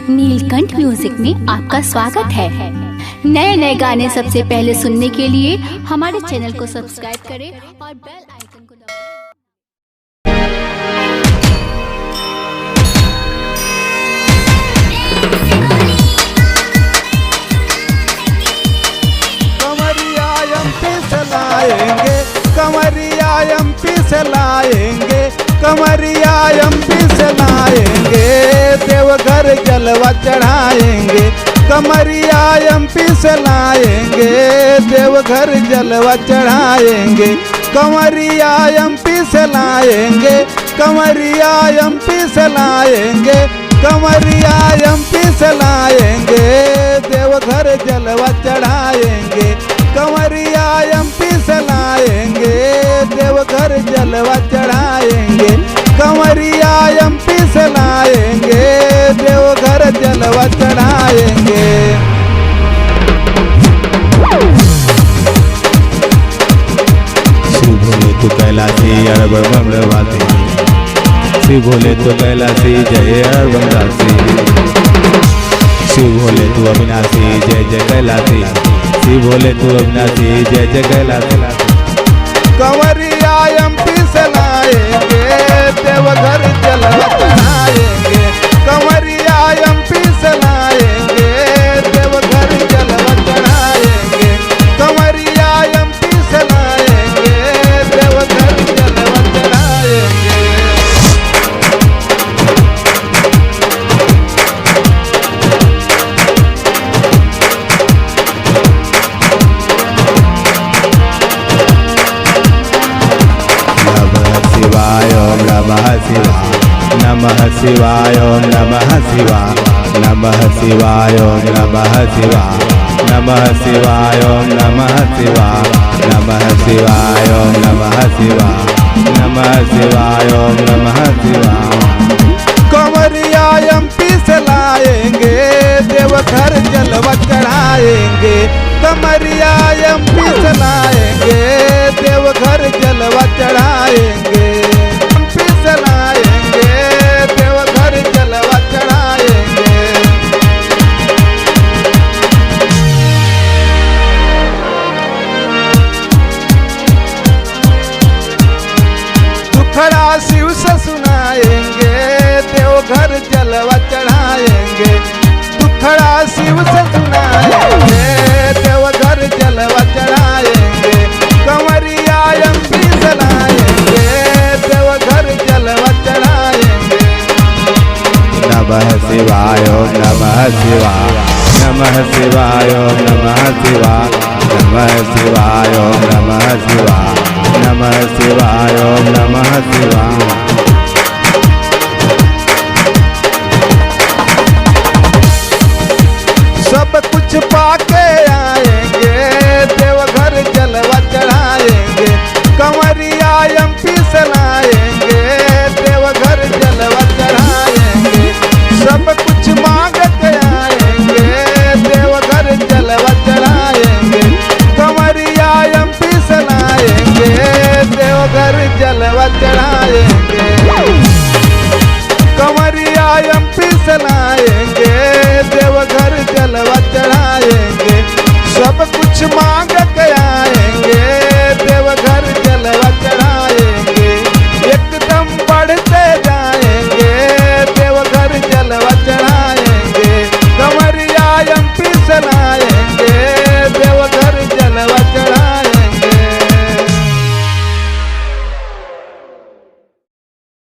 नीलकंठ music में आपका स्वागत है। नए नए गाने सबसे पहले सुनने के लिए हमारे चैनल को सब्सक्राइब करें और बेल आइकन को दबाएं। कमरिया एमपी से लाएंगे, कमरिया एमपी से लाएंगे, देवघर जलवा चढ़ाएंगे। कमरिया एमपी से लाएंगे, देवघर जलवा चढ़ाएंगे। कमरिया एमपी से लाएंगे, कमरिया एमपी से लाएंगे, कमरिया एमपी से लाएंगे, देवघर जलवा चढ़ाएंगे। कमरिया एमपी से लाएंगे, देवघर जलवा चढ़ाएंगे। कमरिया एमपी से लाएंगे, देवघर जलवा चढ़ाएंगे। शिव भोले तो कैलाशी अरबर मंगलवासी, शिव भोले तो कैलाशी जय अरबर दासी। शिव भोले तू अविनाशी जय जय कैलाशी, शिव भोले तू अविनाशी जय जय कैलाशी। कमरिया एमपी से लाएंगे, देवघर जलवा चढ़ाएंगे। कमरिया एमपी से लाएंगे, देवघर जलवा चढ़ाएंगे। कमरिया एमपी से लाएंगे, देवघर जलवा चढ़ाएंगे। नमः शिवाय ओम नमः शिवाय, नमः शिवाय ओम नमः शिवाय, नमः शिवाय ओम नमः शिवाय, नमः शिवाय ओम नमः शिवाय, नमः शिवाय ओम नमः शिवाय। कमरिया एमपी से लाएंगे, देवघर जलवा चढ़ाएंगे। कमरिया एमपी से लाएंगे, देवघर जलवा चढ़ाएंगे। एमपी से लाएंगे, देवघर जलवा चढ़ाएंगे। दुखड़ा शिव से सुनाएंगे, देवघर जलवा चढ़ाएंगे। दुखड़ा शिव से सुनाएंगे, देवघर जलवा चढ़ाएंगे। कमरिया एमपी से लाएंगे, देवघर जलवा चढ़ाएंगे। नमः शिवाय ओम नमः शिवाय, नमः शिवाय ओम नमः शिवाय, नमः शिवाय ओम नमः शिवाय, नमः शिवाय ओम नमः शिवाय। सब कुछ पाके आएंगे, देवघर जलवा चढ़ाएंगे। कमरिया एमपी से लाएंगे, देवघर जलवा चढ़ाएंगे। सब